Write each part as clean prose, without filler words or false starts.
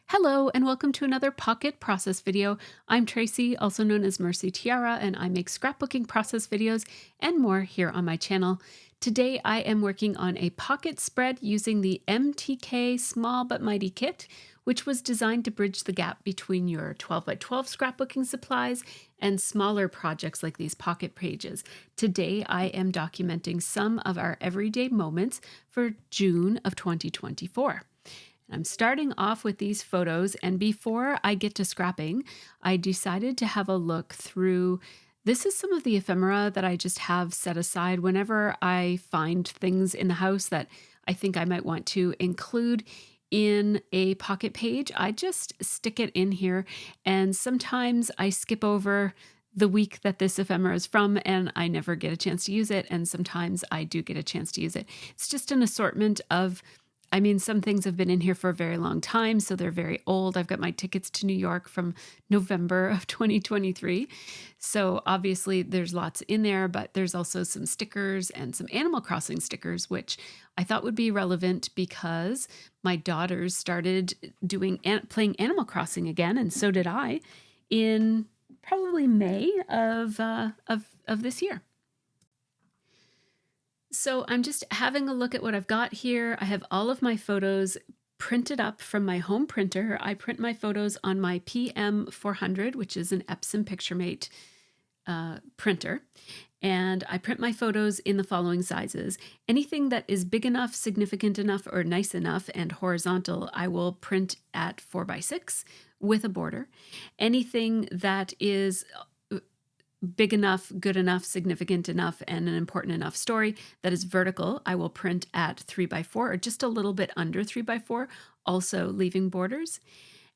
Hello and welcome to another Pocket Process video. I'm Tracy, also known as MercyTiara, and I make scrapbooking process videos and more here on my channel. Today I am working on a pocket spread using the MTK Small But Mighty kit, which was designed to bridge the gap between your 12 by 12 scrapbooking supplies and smaller projects like these pocket pages. Today I am documenting some of our everyday moments for June of 2024. I'm starting off with these photos, and before I get to scrapping, I decided to have a look through. This is some of the ephemera that I just have set aside whenever I find things in the house that I think I might want to include in a pocket page. I just stick it in here, and sometimes I skip over the week that this ephemera is from and I never get a chance to use it, and sometimes I do get a chance to use it. It's just an assortment of some things have been in here for a very long time, so they're very old. I've got my tickets to New York from November of 2023. So obviously there's lots in there, but there's also some stickers and some Animal Crossing stickers, which I thought would be relevant because my daughters started playing Animal Crossing again, and so did I in probably May of this year. So I'm just having a look at what I've got here. I have all of my photos printed up from my home printer. I print my photos on my PM400, which is an Epson PictureMate printer. And I print my photos in the following sizes. Anything that is big enough, significant enough, or nice enough and horizontal, I will print at 4x6 with a border. Anything that is big enough, good enough, significant enough, and an important enough story that is vertical, I will print at 3x4 or just a little bit under 3x4, also leaving borders.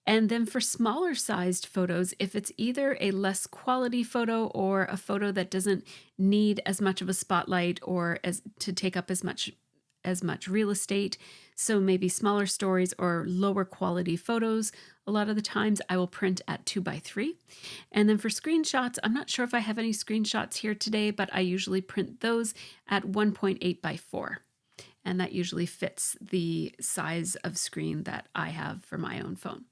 And then for smaller sized photos, if it's either a less quality photo or a photo that doesn't need as much of a spotlight or as to take up as much real estate, so maybe smaller stories or lower quality photos, a lot of the times I will print at 2x3. And then for screenshots, I'm not sure if I have any screenshots here today, but I usually print those at 1.8x4. And that usually fits the size of screen that I have for my own phone.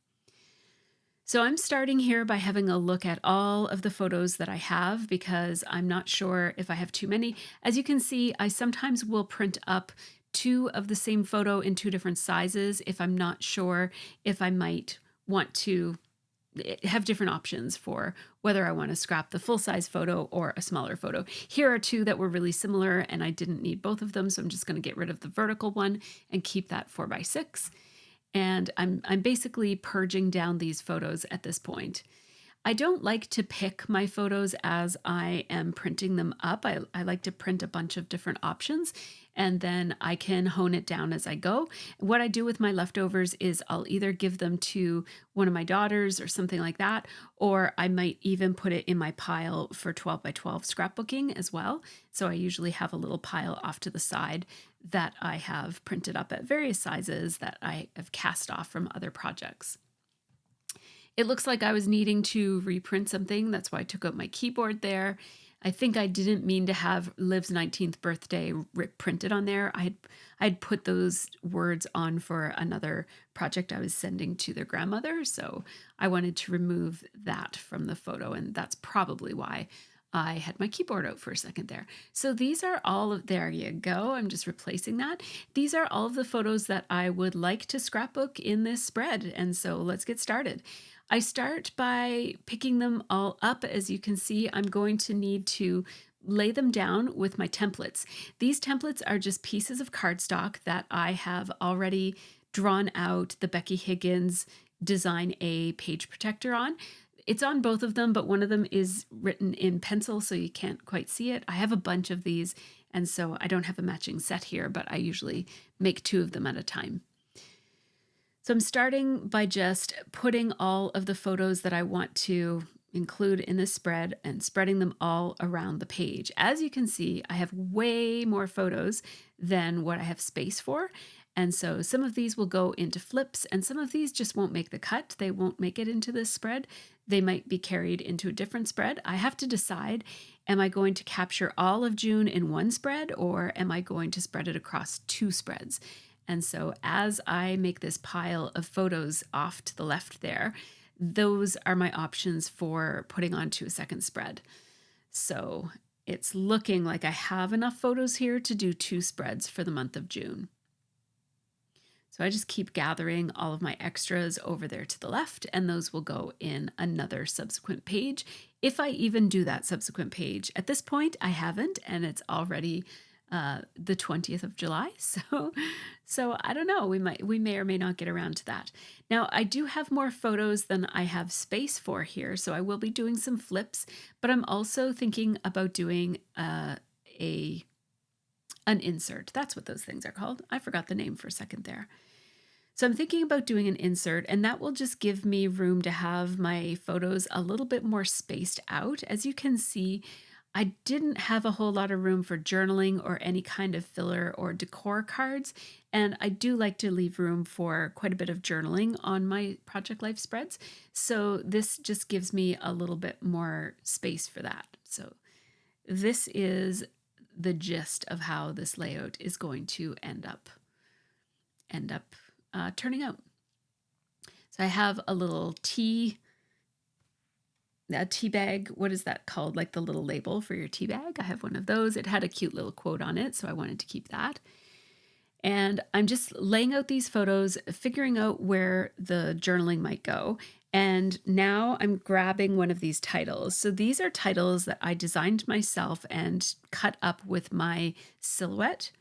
So I'm starting here by having a look at all of the photos that I have because I'm not sure if I have too many. As you can see, I sometimes will print up two of the same photo in two different sizes if I'm not sure if I might want to have different options for whether I want to scrap the full-size photo or a smaller photo. Here are two that were really similar and I didn't need both of them, so I'm just going to get rid of the vertical one and keep that 4x6. And I'm basically purging down these photos at this point. I don't like to pick my photos as I am printing them up. I like to print a bunch of different options and then I can hone it down as I go. What I do with my leftovers is I'll either give them to one of my daughters or something like that, or I might even put it in my pile for 12 by 12 scrapbooking as well. So I usually have a little pile off to the side that I have printed up at various sizes that I have cast off from other projects. It looks like I was needing to reprint something. That's why I took out my keyboard there. I think I didn't mean to have Liv's 19th birthday printed on there. I'd put those words on for another project I was sending to their grandmother, so I wanted to remove that from the photo, and that's probably why I had my keyboard out for a second there. So these are all of, there you go, I'm just replacing that. These are all of the photos that I would like to scrapbook in this spread, and so let's get started. I start by picking them all up. As you can see, I'm going to need to lay them down with my templates. These templates are just pieces of cardstock that I have already drawn out the Becky Higgins Design A page protector on. It's on both of them, but one of them is written in pencil, so you can't quite see it. I have a bunch of these, and so I don't have a matching set here, but I usually make two of them at a time. So I'm starting by just putting all of the photos that I want to include in this spread and spreading them all around the page. As you can see, I have way more photos than what I have space for. And so some of these will go into flips and some of these just won't make the cut. They won't make it into this spread. They might be carried into a different spread. I have to decide, am I going to capture all of June in one spread or am I going to spread it across two spreads? And so as I make this pile of photos off to the left there, those are my options for putting onto a second spread. So it's looking like I have enough photos here to do 2 spreads for the month of June. So I just keep gathering all of my extras over there to the left, and those will go in another subsequent page, if I even do that subsequent page. At this point, I haven't, and it's already the 20th of July. So I don't know. We may or may not get around to that. Now, I do have more photos than I have space for here, so I will be doing some flips, but I'm also thinking about doing an insert. That's what those things are called. I forgot the name for a second there. So I'm thinking about doing an insert, and that will just give me room to have my photos a little bit more spaced out. As you can see, I didn't have a whole lot of room for journaling or any kind of filler or decor cards, and I do like to leave room for quite a bit of journaling on my Project Life spreads. So this just gives me a little bit more space for that. So this is the gist of how this layout is going to end up turning out. So I have a little tea bag. What is that called? Like the little label for your tea bag. I have one of those. It had a cute little quote on it, so I wanted to keep that. And I'm just laying out these photos, figuring out where the journaling might go. And now I'm grabbing one of these titles. So these are titles that I designed myself and cut up with my silhouette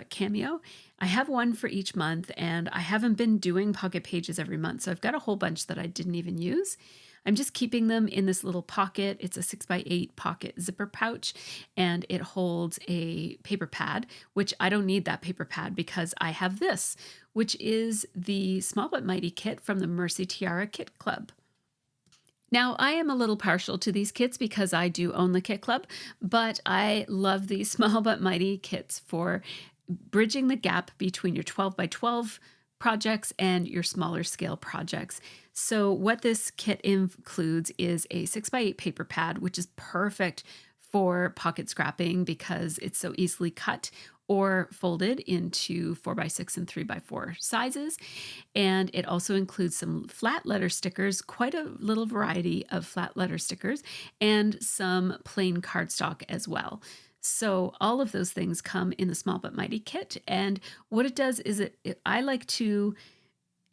cameo. I have one for each month, and I haven't been doing pocket pages every month, so I've got a whole bunch that I didn't even use. I'm just keeping them in this little pocket. It's a 6x8 pocket zipper pouch, and it holds a paper pad, which I don't need that paper pad because I have this, which is the Small But Mighty kit from the MercyTiara Kit Club. Now, I am a little partial to these kits because I do own the Kit Club, but I love these Small But Mighty kits for bridging the gap between your 12 by 12 projects and your smaller scale projects. So what this kit includes is a 6x8 paper pad, which is perfect for pocket scrapping because it's so easily cut or folded into 4x6 and 3x4 sizes. And it also includes some flat letter stickers, quite a little variety of flat letter stickers, and some plain cardstock as well. So all of those things come in the Small But Mighty kit. And what it does is I like to,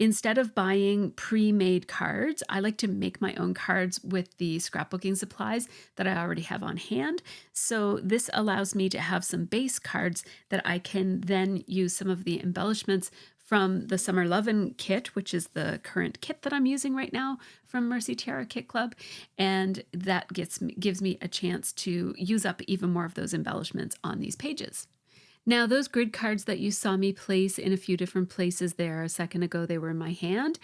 instead of buying pre-made cards, I like to make my own cards with the scrapbooking supplies that I already have on hand. So this allows me to have some base cards that I can then use some of the embellishments from the Summer Lovin' kit, which is the current kit that I'm using right now from MercyTiara Kit Club. And that gives me a chance to use up even more of those embellishments on these pages. Now, those grid cards that you saw me place in a few different places there a second ago, they were in my hand.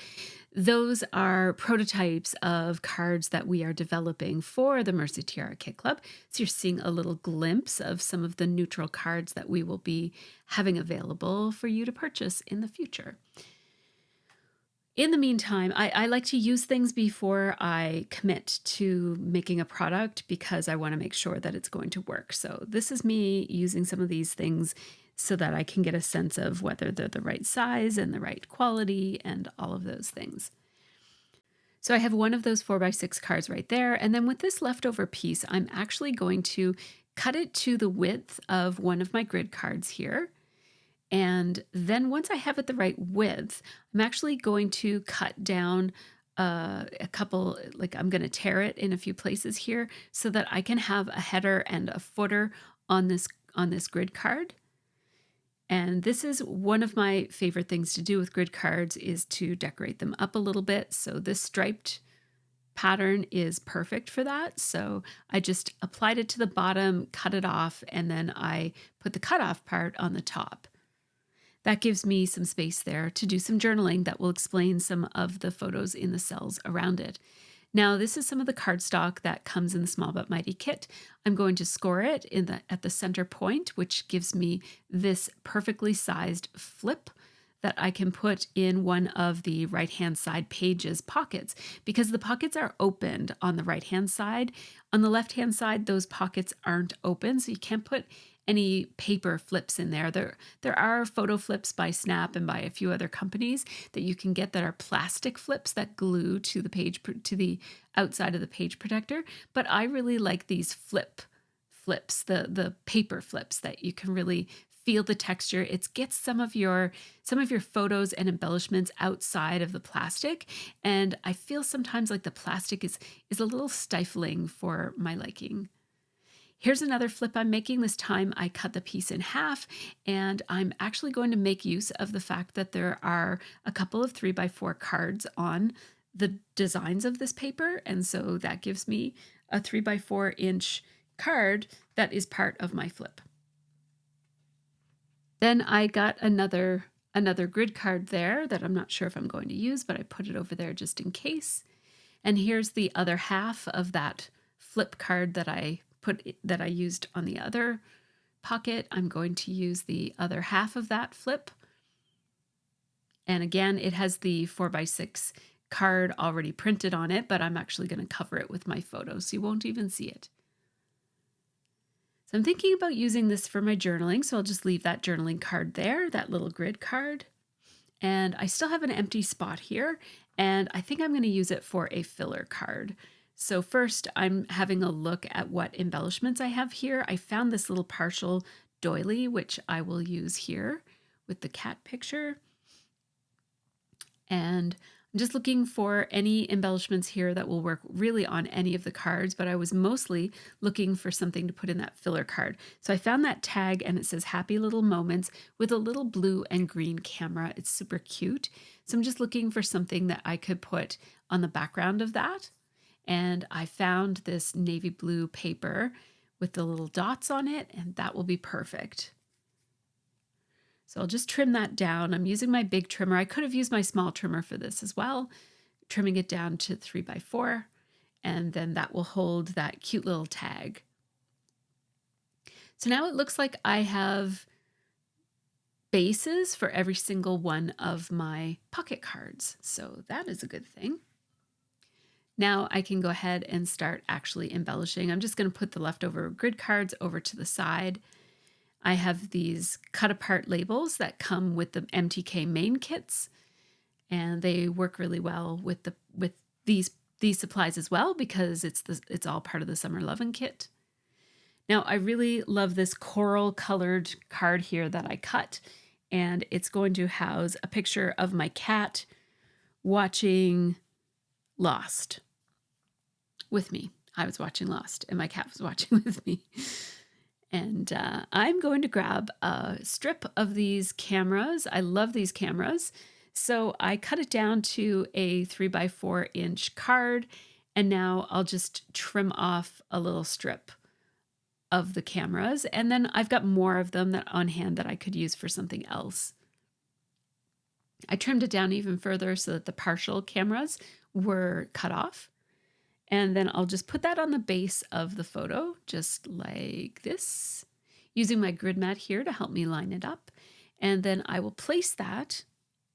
Those are prototypes of cards that we are developing for the MercyTiara Kit Club. So you're seeing a little glimpse of some of the neutral cards that we will be having available for you to purchase in the future. In the meantime, I like to use things before I commit to making a product because I want to make sure that it's going to work. So this is me using some of these things so that I can get a sense of whether they're the right size and the right quality and all of those things. So I have one of those 4x6 cards right there. And then with this leftover piece, I'm actually going to cut it to the width of one of my grid cards here. And then once I have it the right width, I'm actually going to cut down a couple, like I'm going to tear it in a few places here so that I can have a header and a footer on this grid card. And this is one of my favorite things to do with grid cards is to decorate them up a little bit. So this striped pattern is perfect for that. So I just applied it to the bottom, cut it off, and then I put the cutoff part on the top. That gives me some space there to do some journaling that will explain some of the photos in the cells around it. Now, this is some of the cardstock that comes in the Small But Mighty kit. I'm going to score it at the center point, which gives me this perfectly sized flip that I can put in one of the right-hand side pages pockets because the pockets are opened on the right-hand side. On the left-hand side, those pockets aren't open, so you can't put any paper flips in there. There are photo flips by Snap and by a few other companies that you can get that are plastic flips that glue to the page, to the outside of the page protector. But I really like these flips, the paper flips that you can really feel the texture. It gets some of your photos and embellishments outside of the plastic, and I feel sometimes like the plastic is a little stifling for my liking. Here's another flip I'm making. This time I cut the piece in half, and I'm actually going to make use of the fact that there are a couple of 3x4 cards on the designs of this paper, and so that gives me a 3x4 inch card that is part of my flip. Then I got another grid card there that I'm not sure if I'm going to use, but I put it over there just in case. And here's the other half of that flip card that I used on the other pocket. I'm going to use the other half of that flip. And again, it has the 4x6 card already printed on it, but I'm actually going to cover it with my photo so you won't even see it. So I'm thinking about using this for my journaling, so I'll just leave that journaling card there, that little grid card. And I still have an empty spot here, and I think I'm going to use it for a filler card. So first, I'm having a look at what embellishments I have here. I found this little partial doily, which I will use here with the cat picture. And I'm just looking for any embellishments here that will work really on any of the cards, but I was mostly looking for something to put in that filler card. So I found that tag, and it says Happy Little Moments with a little blue and green camera. It's super cute. So I'm just looking for something that I could put on the background of that. And I found this navy blue paper with the little dots on it, and that will be perfect. So I'll just trim that down. I'm using my big trimmer. I could have used my small trimmer for this as well, trimming it down to 3x4, and then that will hold that cute little tag. So now it looks like I have bases for every single one of my pocket cards. So that is a good thing. Now I can go ahead and start actually embellishing. I'm just going to put the leftover grid cards over to the side. I have these cut apart labels that come with the MTK main kits, and they work really well with these supplies as well because it's all part of the Summer Lovin' kit. Now I really love this coral colored card here that I cut, and it's going to house a picture of my cat watching Lost with me. I was watching Lost and my cat was watching with me. And I'm going to grab a strip of these cameras. I love these cameras. So I cut it down to a 3x4 inch card. And now I'll just trim off a little strip of the cameras. And then I've got more of them on hand that I could use for something else. I trimmed it down even further so that the partial cameras were cut off. And then I'll just put that on the base of the photo, just like this, using my grid mat here to help me line it up. And then I will place that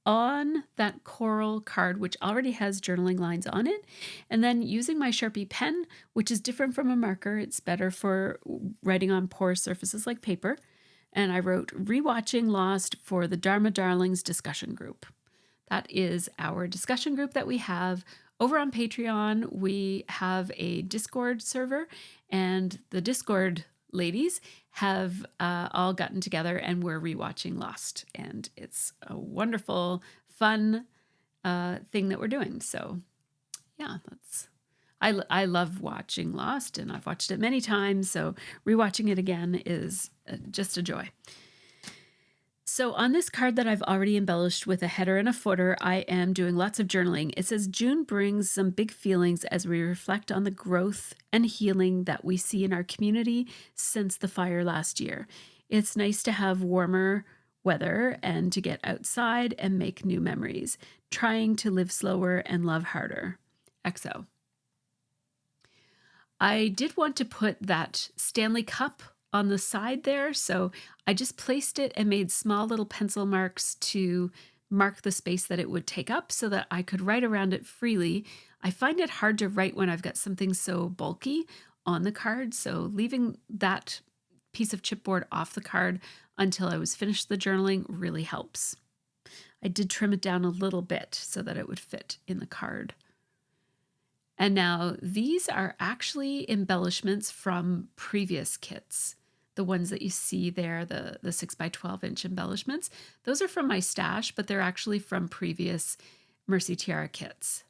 on that coral card, which already has journaling lines on it. And then using my Sharpie pen, which is different from a marker, it's better for writing on porous surfaces like paper. And I wrote Rewatching Lost for the Dharma Darlings discussion group. That is our discussion group that we have over on Patreon. We have a Discord server, and the Discord ladies have all gotten together and we're rewatching Lost. And it's a wonderful, fun thing that we're doing. So yeah, I love watching Lost, and I've watched it many times. So rewatching it again is just a joy. So on this card that I've already embellished with a header and a footer, I am doing lots of journaling. It says, June brings some big feelings as we reflect on the growth and healing that we see in our community since the fire last year. It's nice to have warmer weather and to get outside and make new memories. Trying to live slower and love harder. XO. I did want to put that Stanley Cup on the side there, so I just placed it and made small little pencil marks to mark the space that it would take up so that I could write around it freely. I find it hard to write when I've got something so bulky on the card, so leaving that piece of chipboard off the card until I was finished the journaling really helps. I did trim it down a little bit so that it would fit in the card. And now these are actually embellishments from previous kits. The ones that you see there, the 6 by 12 inch embellishments, those are from my stash, but they're actually from previous MercyTiara kits.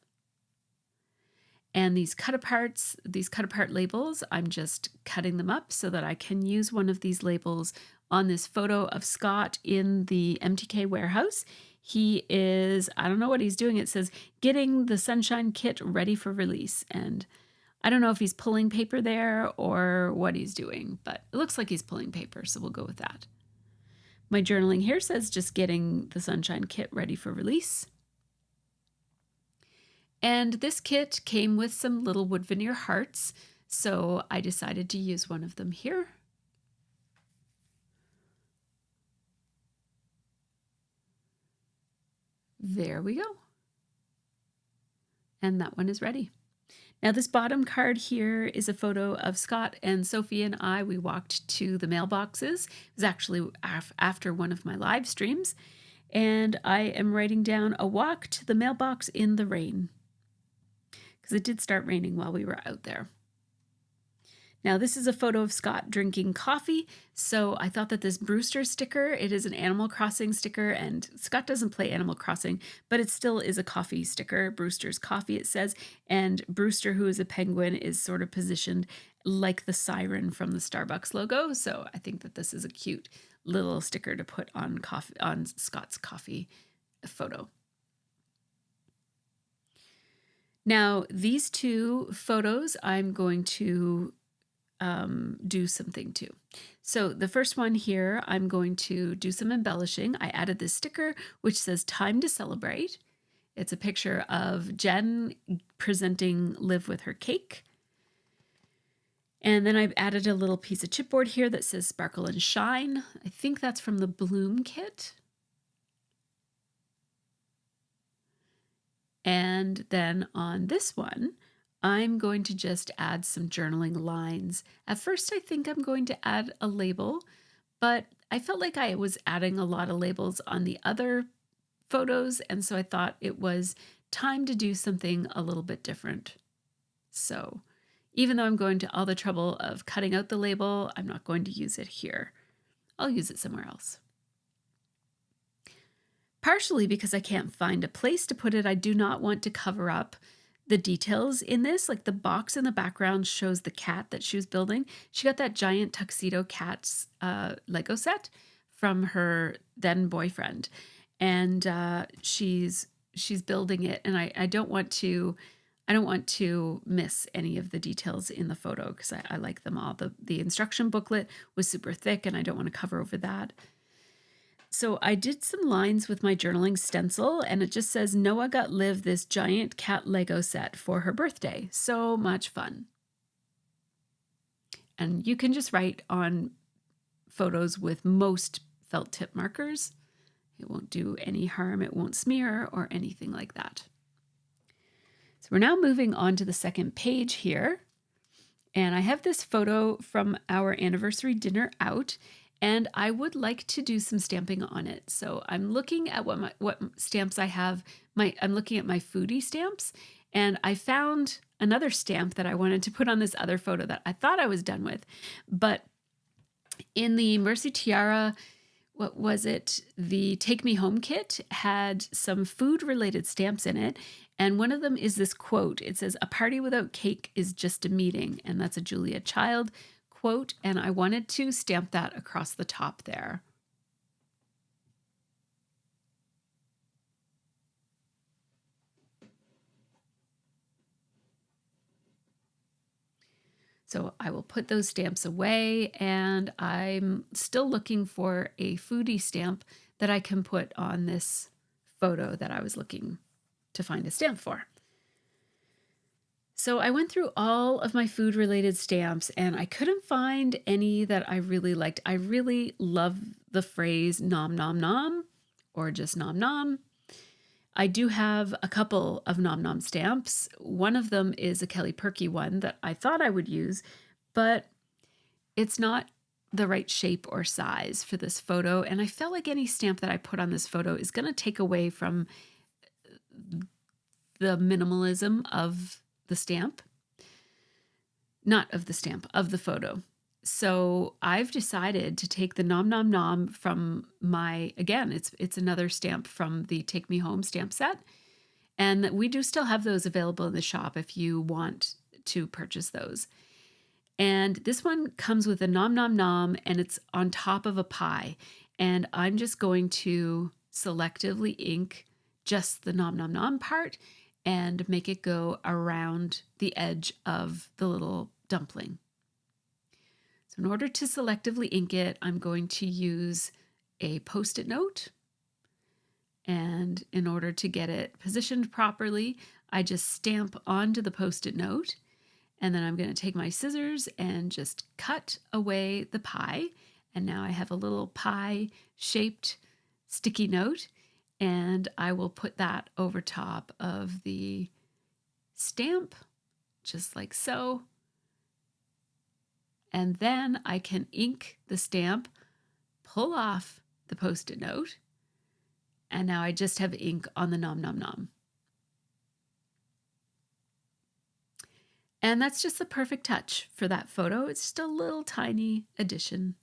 And these cut apart labels, I'm just cutting them up so that I can use one of these labels on this photo of Scott in the MTK warehouse. He is, I don't know what he's doing. It says, getting the Sunshine kit ready for release. And I don't know if he's pulling paper there or what he's doing, but it looks like he's pulling paper, so we'll go with that. My journaling here says just getting the Sunshine kit ready for release. And this kit came with some little wood veneer hearts, so I decided to use one of them here. There we go. And that one is ready. Now this bottom card here is a photo of Scott and Sophie and I. We walked to the mailboxes. It was actually after one of my live streams. And I am writing down a walk to the mailbox in the rain, because it did start raining while we were out there. Now this is a photo of Scott drinking coffee, so I thought that this Brewster sticker, it is an Animal Crossing sticker, and Scott doesn't play Animal Crossing, but it still is a coffee sticker, Brewster's Coffee it says, and Brewster, who is a penguin, is sort of positioned like the siren from the Starbucks logo, so I think that this is a cute little sticker to put on Scott's coffee photo. Now, these two photos I'm going to do something to. So the first one here, I'm going to do some embellishing. I added this sticker, which says time to celebrate. It's a picture of Jen presenting Liv with her cake. And then I've added a little piece of chipboard here that says sparkle and shine. I think that's from the Bloom kit. And then on this one, I'm going to just add some journaling lines. At first, I think I'm going to add a label, but I felt like I was adding a lot of labels on the other photos, and so I thought it was time to do something a little bit different. So even though I'm going to all the trouble of cutting out the label, I'm not going to use it here. I'll use it somewhere else. Partially because I can't find a place to put it, I do not want to cover up the details in this. Like the box in the background shows the cat that she was building. She got that giant tuxedo cat's Lego set from her then boyfriend, and she's building it. And I don't want to miss any of the details in the photo because I like them all. The instruction booklet was super thick, and I don't want to cover over that. So I did some lines with my journaling stencil, and it just says, Noah got Liv this giant cat Lego set for her birthday. So much fun. And you can just write on photos with most felt tip markers. It won't do any harm. It won't smear or anything like that. So we're now moving on to the second page here. And I have this photo from our anniversary dinner out, and I would like to do some stamping on it. So I'm looking at what stamps I have. I'm looking at my foodie stamps, and I found another stamp that I wanted to put on this other photo that I thought I was done with. But in the MercyTiara, what was it? The Take Me Home kit had some food-related stamps in it, and one of them is this quote. It says, "A party without cake is just a meeting," and that's a Julia Child quote, and I wanted to stamp that across the top there. So I will put those stamps away, and I'm still looking for a foodie stamp that I can put on this photo that I was looking to find a stamp for. So I went through all of my food-related stamps, and I couldn't find any that I really liked. I really love the phrase nom nom nom, or just nom nom. I do have a couple of nom nom stamps. One of them is a Kelly Perky one that I thought I would use, but it's not the right shape or size for this photo. And I felt like any stamp that I put on this photo is going to take away from the minimalism of the stamp. Not of the stamp, of the photo. So I've decided to take the Nom Nom Nom from my, again, it's another stamp from the Take Me Home stamp set. And we do still have those available in the shop if you want to purchase those. And this one comes with a Nom Nom Nom, and it's on top of a pie. And I'm just going to selectively ink just the Nom Nom Nom part and make it go around the edge of the little dumpling. So in order to selectively ink it, I'm going to use a Post-it note. And in order to get it positioned properly, I just stamp onto the Post-it note. And then I'm going to take my scissors and just cut away the pie. And now I have a little pie-shaped sticky note. And I will put that over top of the stamp, just like so. And then I can ink the stamp, pull off the Post-it note, and now I just have ink on the Nom Nom Nom. And that's just the perfect touch for that photo. It's just a little tiny addition,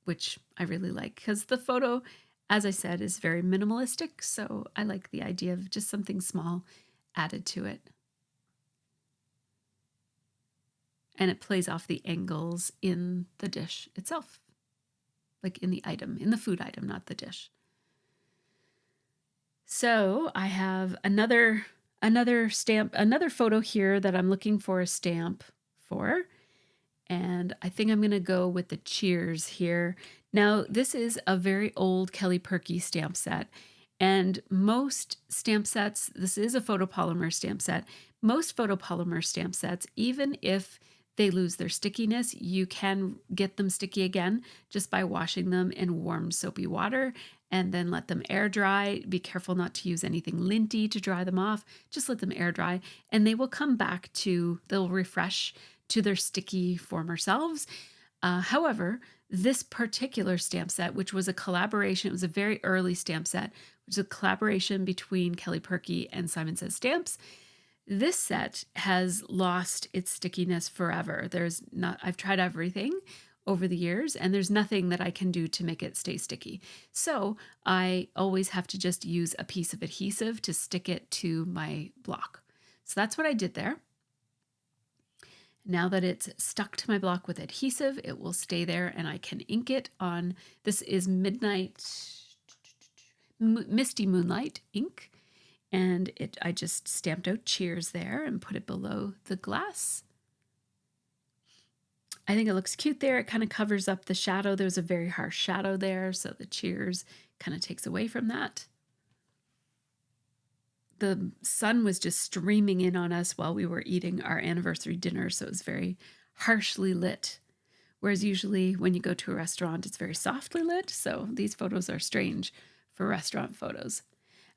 which I really like because the photo, as I said, is very minimalistic. So I like the idea of just something small added to it. And it plays off the angles in the dish itself, like in the item, in the food item, not the dish. So I have another stamp, another photo here that I'm looking for a stamp for. And I think I'm going to go with the Cheers here. Now, this is a very old Kelly Perky stamp set. And most stamp sets, this is a photopolymer stamp set. Most photopolymer stamp sets, even if they lose their stickiness, you can get them sticky again just by washing them in warm soapy water and then let them air dry. Be careful not to use anything linty to dry them off. Just let them air dry and they will come back to, they'll refresh to their sticky former selves. However, this particular stamp set, which was a collaboration, it was a very early stamp set, which is a collaboration between Kelly Perky and Simon Says Stamps. This set has lost its stickiness forever. I've tried everything over the years and there's nothing that I can do to make it stay sticky. So I always have to just use a piece of adhesive to stick it to my block. So that's what I did there. Now that it's stuck to my block with adhesive, it will stay there and I can ink it on, this is Misty Moonlight ink. And I just stamped out Cheers there and put it below the glass. I think it looks cute there. It kind of covers up the shadow. There's a very harsh shadow there, so the Cheers kind of takes away from that. The sun was just streaming in on us while we were eating our anniversary dinner, so it was very harshly lit. Whereas usually when you go to a restaurant, it's very softly lit, so these photos are strange for restaurant photos.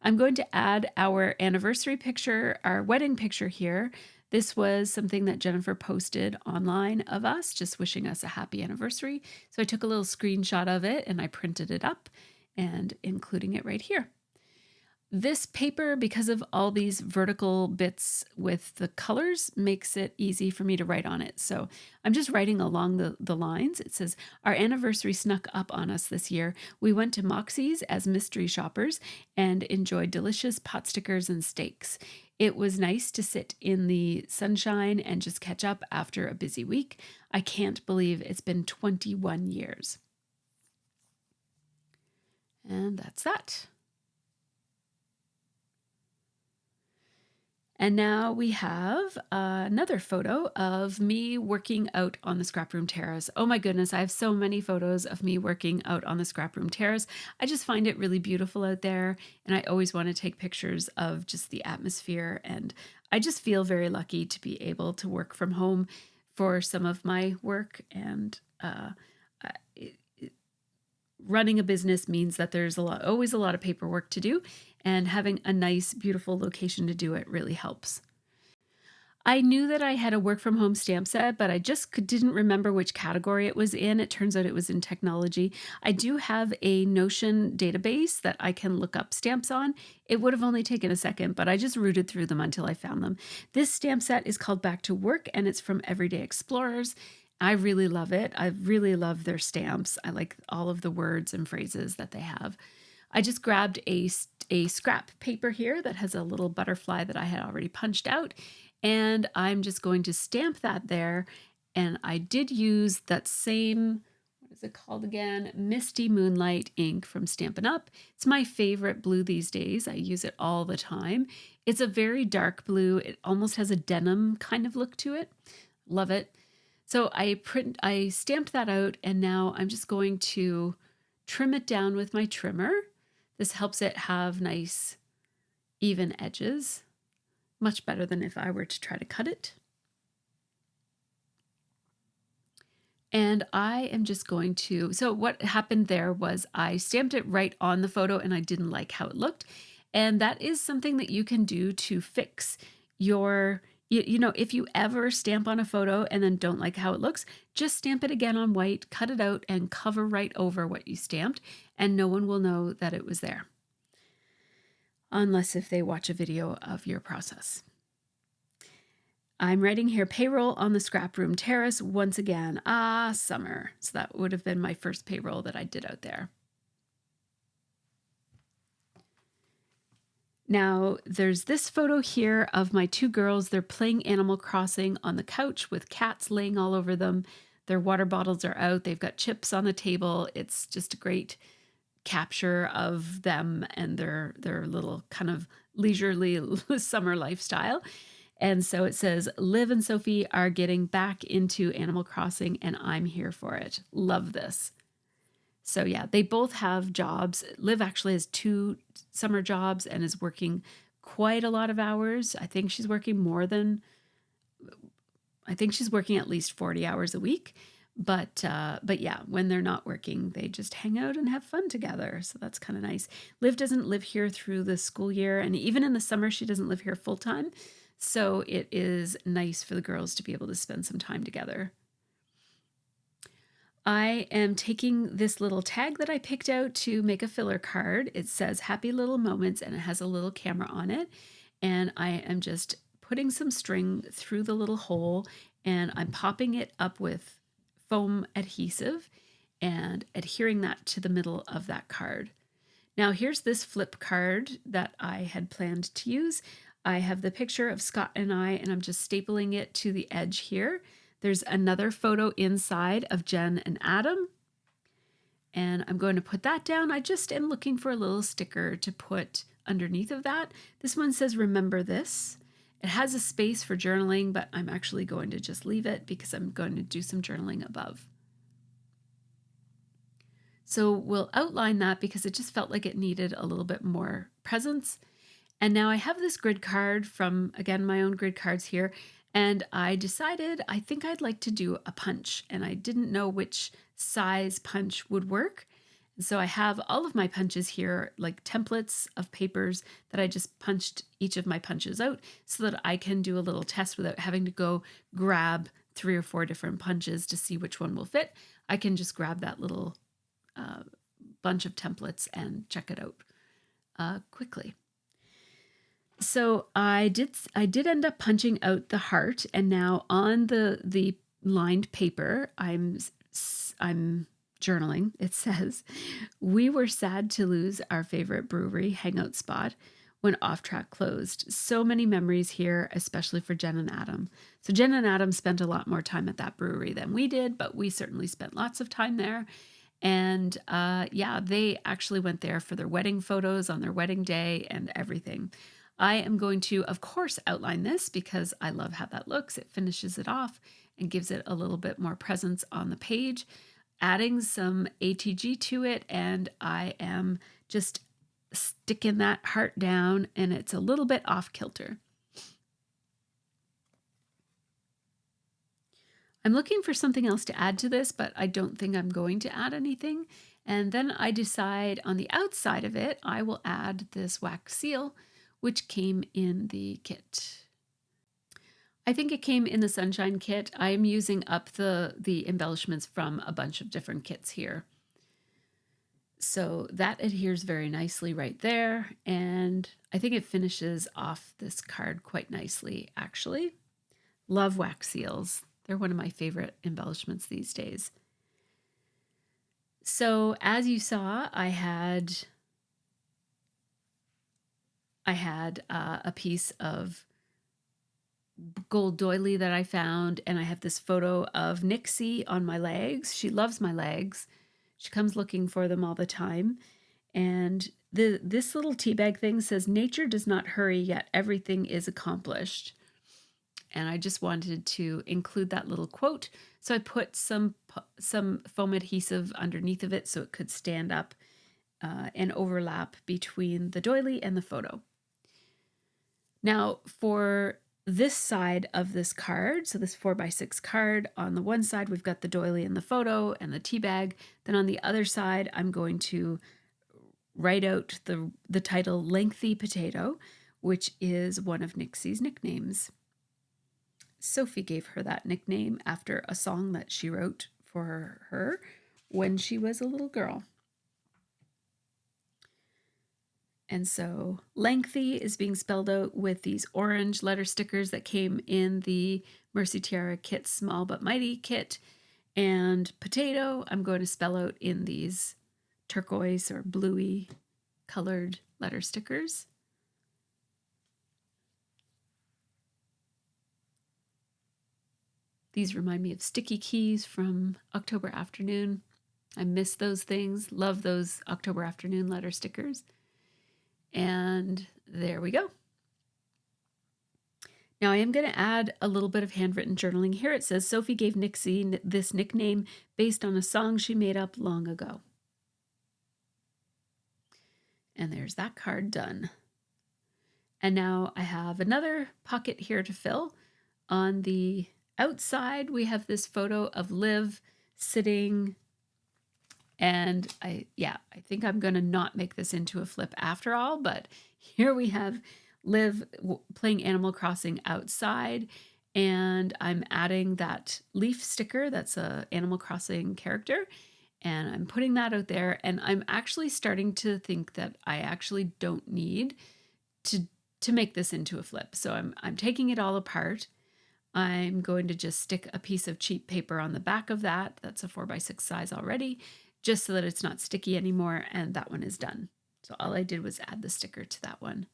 I'm going to add our anniversary picture, our wedding picture here. This was something that Jennifer posted online of us, just wishing us a happy anniversary. So I took a little screenshot of it and I printed it up and including it right here. This paper, because of all these vertical bits with the colors, makes it easy for me to write on it. So I'm just writing along the lines. It says, our anniversary snuck up on us this year. We went to Moxie's as mystery shoppers and enjoyed delicious pot stickers and steaks. It was nice to sit in the sunshine and just catch up after a busy week. I can't believe it's been 21 years. And that's that. And now we have another photo of me working out on the scraproom terrace. Oh my goodness, I have so many photos of me working out on the scraproom terrace. I just find it really beautiful out there, and I always want to take pictures of just the atmosphere. And I just feel very lucky to be able to work from home for some of my work. And running a business means that there's always a lot of paperwork to do. And having a nice, beautiful location to do it really helps. I knew that I had a work from home stamp set, but I just didn't remember which category it was in. It turns out it was in technology. I do have a Notion database that I can look up stamps on. It would have only taken a second, but I just rooted through them until I found them. This stamp set is called Back to Work, and it's from Everyday Explorers. I really love it. I really love their stamps. I like all of the words and phrases that they have. I just grabbed a scrap paper here that has a little butterfly that I had already punched out, and I'm just going to stamp that there. And I did use that same, what is it called again? Misty Moonlight ink from Stampin' Up. It's my favorite blue these days. I use it all the time. It's a very dark blue. It almost has a denim kind of look to it. Love it. So I stamped that out, and now I'm just going to trim it down with my trimmer. This helps it have nice even edges, much better than if I were to try to cut it. And I am just going to, so what happened there was I stamped it right on the photo and I didn't like how it looked. And that is something that you can do to fix your, you know, if you ever stamp on a photo and then don't like how it looks, just stamp it again on white, cut it out, and cover right over what you stamped, and no one will know that it was there. Unless if they watch a video of your process. I'm writing here, payroll on the scrap room terrace once again. Ah, summer. So that would have been my first payroll that I did out there. Now, there's this photo here of my two girls. They're playing Animal Crossing on the couch with cats laying all over them. Their water bottles are out. They've got chips on the table. It's just a great capture of them and their little kind of leisurely summer lifestyle. And so it says, Liv and Sophie are getting back into Animal Crossing and I'm here for it. Love this. So yeah, they both have jobs. Liv actually has 2 summer jobs and is working quite a lot of hours. I think she's working at least 40 hours a week. But yeah, when they're not working, they just hang out and have fun together. So that's kind of nice. Liv doesn't live here through the school year, and even in the summer, she doesn't live here full time. So it is nice for the girls to be able to spend some time together. I am taking this little tag that I picked out to make a filler card. It says Happy Little Moments, and it has a little camera on it. And I am just putting some string through the little hole, and I'm popping it up with foam adhesive and adhering that to the middle of that card. Now here's this flip card that I had planned to use. I have the picture of Scott and I'm just stapling it to the edge here. There's another photo inside of Jen and Adam, and I'm going to put that down. I just am looking for a little sticker to put underneath of that. This one says, remember this. It has a space for journaling, but I'm actually going to just leave it because I'm going to do some journaling above. So we'll outline that because it just felt like it needed a little bit more presence. And now I have this grid card from, again, my own grid cards here. And I decided I think I'd like to do a punch, and I didn't know which size punch would work. So I have all of my punches here, like templates of papers that I just punched each of my punches out so that I can do a little test without having to go grab 3 or 4 different punches to see which one will fit. I can just grab that little bunch of templates and check it out quickly. So I did end up punching out the heart, and now on the lined paper, I'm journaling. It says, we were sad to lose our favorite brewery hangout spot when Off Track closed. So many memories here, especially for Jen and Adam. So Jen and Adam spent a lot more time at that brewery than we did, but we certainly spent lots of time there. And yeah, they actually went there for their wedding photos on their wedding day and everything. I am going to, of course, outline this because I love how that looks. It finishes it off and gives it a little bit more presence on the page, adding some ATG to it, and I am just sticking that heart down, and it's a little bit off kilter. I'm looking for something else to add to this, but I don't think I'm going to add anything. And then I decide on the outside of it, I will add this wax seal, which came in the kit. I think it came in the Sunshine kit. I'm using up the embellishments from a bunch of different kits here. So that adheres very nicely right there. And I think it finishes off this card quite nicely, actually. Love wax seals. They're one of my favorite embellishments these days. So as you saw, I had a piece of gold doily that I found, and I have this photo of Nixie on my legs. She loves my legs. She comes looking for them all the time. And this little tea bag thing says, "Nature does not hurry, yet everything is accomplished." And I just wanted to include that little quote. So I put some foam adhesive underneath of it so it could stand up and overlap between the doily and the photo. Now for this side of this card, so this 4x6 card, on the one side we've got the doily and the photo and the tea bag. Then on the other side, I'm going to write out the title Lengthy Potato, which is one of Nixie's nicknames. Sophie gave her that nickname after a song that she wrote for her when she was a little girl. And so lengthy is being spelled out with these orange letter stickers that came in the MercyTiara Kit Small But Mighty kit. And potato, I'm going to spell out in these turquoise or bluey colored letter stickers. These remind me of sticky keys from October Afternoon. I miss those things, love those October Afternoon letter stickers. And there we go. Now I am going to add a little bit of handwritten journaling here. It says, "Sophie gave Nixie this nickname based on a song she made up long ago." And there's that card done. And now I have another pocket here to fill. On the outside, we have this photo of Liv sitting, and I think I'm going to not make this into a flip after all, but here we have Liv playing Animal Crossing outside, and I'm adding that leaf sticker that's a Animal Crossing character, and I'm putting that out there, and I'm actually starting to think that I actually don't need to make this into a flip. So I'm taking it all apart. I'm going to just stick a piece of cheap paper on the back of that. That's a 4x6 size already, just so that it's not sticky anymore, and that one is done. So all I did was add the sticker to that one.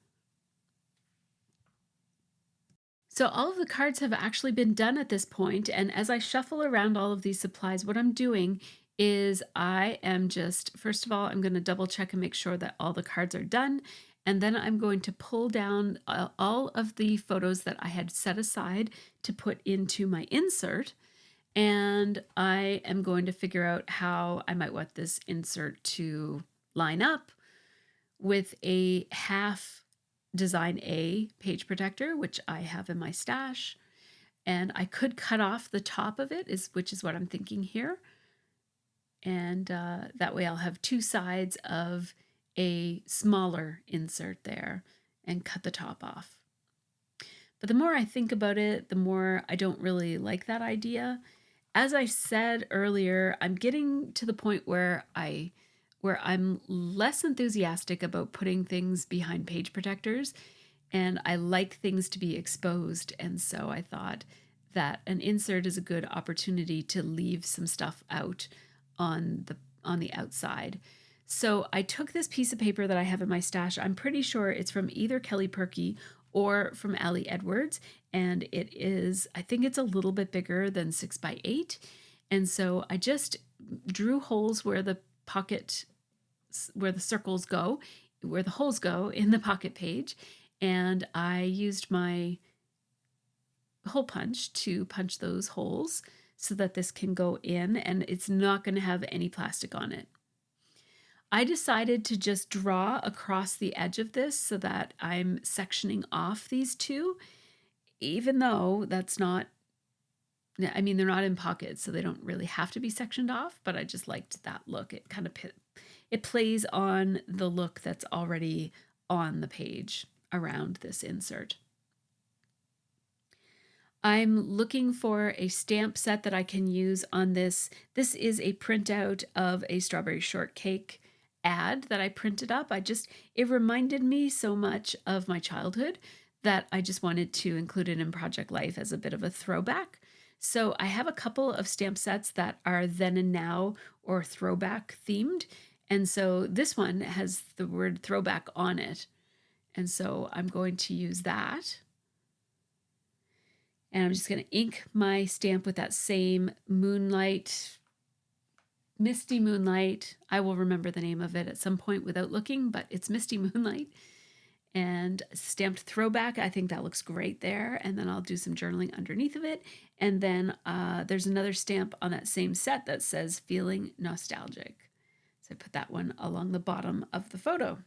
So all of the cards have actually been done at this point, and as I shuffle around all of these supplies, what I'm doing is I am just, first of all, I'm going to double check and make sure that all the cards are done, and then I'm going to pull down all of the photos that I had set aside to put into my insert, and I am going to figure out how I might want this insert to line up with a half Design A page protector, which I have in my stash. And I could cut off the top of it, which is what I'm thinking here. And that way I'll have two sides of a smaller insert there and cut the top off. But the more I think about it, the more I don't really like that idea. As I said earlier, I'm getting to the point where I'm less enthusiastic about putting things behind page protectors, and I like things to be exposed. And so I thought that an insert is a good opportunity to leave some stuff out on the outside. So I took this piece of paper that I have in my stash. I'm pretty sure it's from either Kelly Perky or from Ali Edwards, and it is, I think it's a little bit bigger than 6x8. And so I just drew holes where the circles go, where the holes go in the pocket page, and I used my hole punch to punch those holes so that this can go in, and it's not going to have any plastic on it. I decided to just draw across the edge of this so that I'm sectioning off these two, even though that's not, I mean, they're not in pockets, so they don't really have to be sectioned off, but I just liked that look. It kind of it plays on the look that's already on the page around this insert. I'm looking for a stamp set that I can use on this. This is a printout of a strawberry shortcake ad that I printed up. It reminded me so much of my childhood that I just wanted to include it in Project Life as a bit of a throwback. So I have a couple of stamp sets that are then and now or throwback themed. And so this one has the word throwback on it. And so I'm going to use that. And I'm just going to ink my stamp with that same moonlight, Misty Moonlight. I will remember the name of it at some point without looking, but it's Misty Moonlight. And stamped throwback, I think that looks great there. And then I'll do some journaling underneath of it. And then there's another stamp on that same set that says feeling nostalgic. So I put that one along the bottom of the photo.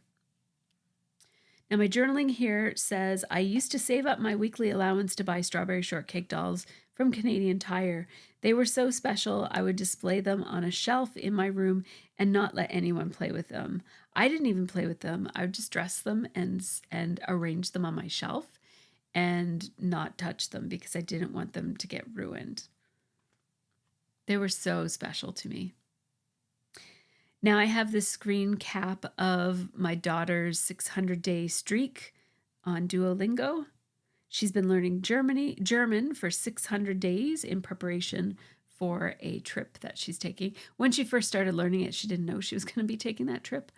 Now my journaling here says, I used to save up my weekly allowance to buy strawberry shortcake dolls from Canadian Tire. They were so special, I would display them on a shelf in my room and not let anyone play with them. I didn't even play with them. I would just dress them and arrange them on my shelf and not touch them because I didn't want them to get ruined. They were so special to me. Now I have this screen cap of my daughter's 600-day streak on Duolingo. She's been learning German for 600 days in preparation for a trip that she's taking. When she first started learning it, she didn't know she was going to be taking that trip.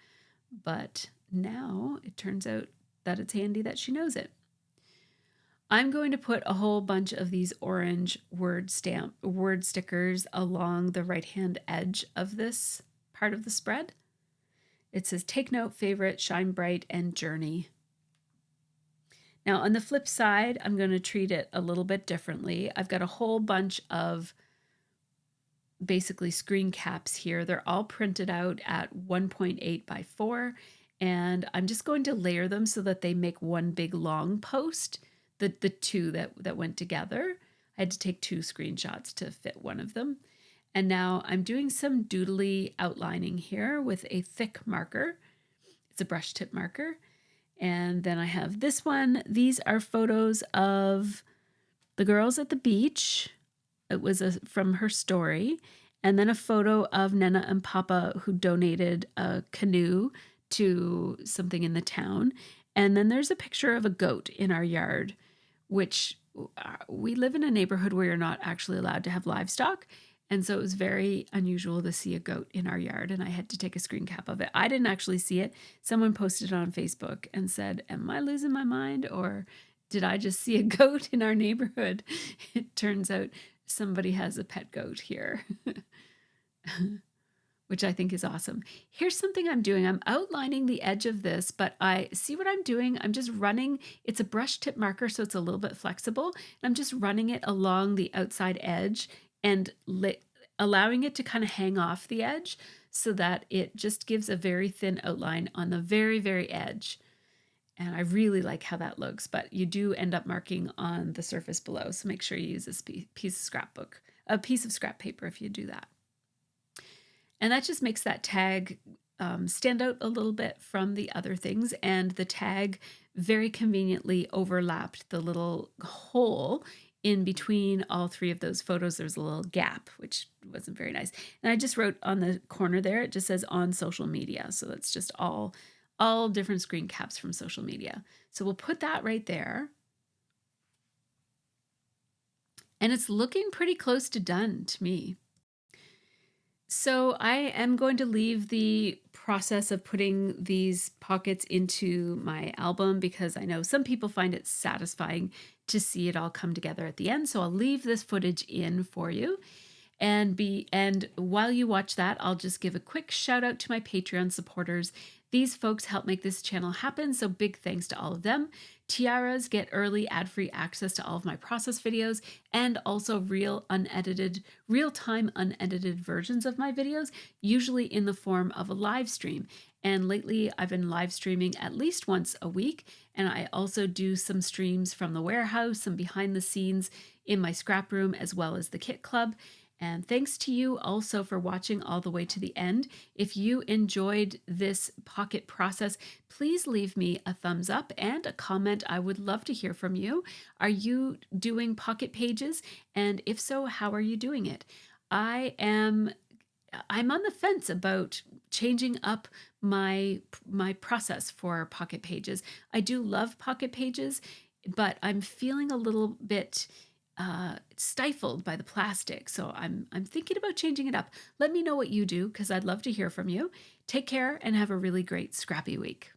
But now it turns out that it's handy that she knows it. I'm going to put a whole bunch of these orange word stickers along the right-hand edge of this part of the spread. It says take note, favorite, shine bright, and journey. Now on the flip side, I'm going to treat it a little bit differently. I've got a whole bunch of basically screen caps here. They're all printed out at 1.8 by 4, and I'm just going to layer them so that they make one big long post, the two that went together. I had to take 2 screenshots to fit one of them. And now I'm doing some doodly outlining here with a thick marker. It's a brush tip marker. And then I have this one. These are photos of the girls at the beach. It was from her story. And then a photo of Nana and Papa who donated a canoe to something in the town. And then there's a picture of a goat in our yard, which we live in a neighborhood where you're not actually allowed to have livestock. And so it was very unusual to see a goat in our yard, and I had to take a screen cap of it. I didn't actually see it. Someone posted it on Facebook and said, am I losing my mind, or did I just see a goat in our neighborhood? It turns out somebody has a pet goat here, which I think is awesome. Here's something I'm doing. I'm outlining the edge of this, but I see what I'm doing. I'm just running. It's a brush tip marker, so it's a little bit flexible. I'm just running it along the outside edge and allowing it to kind of hang off the edge so that it just gives a very thin outline on the very, very edge. And I really like how that looks, but you do end up marking on the surface below. So make sure you use this piece of scrap paper if you do that. And that just makes that tag stand out a little bit from the other things. And the tag very conveniently overlapped the little hole in between all 3 of those photos. There's a little gap, which wasn't very nice. And I just wrote on the corner there, it just says on social media. So that's just all different screen caps from social media. So we'll put that right there. And it's looking pretty close to done to me. So I am going to leave the process of putting these pockets into my album because I know some people find it satisfying to see it all come together at the end. So I'll leave this footage in for you. And while you watch that, I'll just give a quick shout out to my Patreon supporters. These folks help make this channel happen, so big thanks to all of them. Tiaras get early ad-free access to all of my process videos and also real-time unedited versions of my videos, usually in the form of a live stream. And lately I've been live streaming at least once a week, and I also do some streams from the warehouse, some behind the scenes in my scrap room, as well as the Kit Club. And thanks to you also for watching all the way to the end. If you enjoyed this pocket process, please leave me a thumbs up and a comment. I would love to hear from you. Are you doing pocket pages? And if so, how are you doing it? I'm on the fence about changing up my process for pocket pages. I do love pocket pages, but I'm feeling a little bit stifled by the plastic. So I'm thinking about changing it up. Let me know what you do because I'd love to hear from you. Take care and have a really great scrappy week.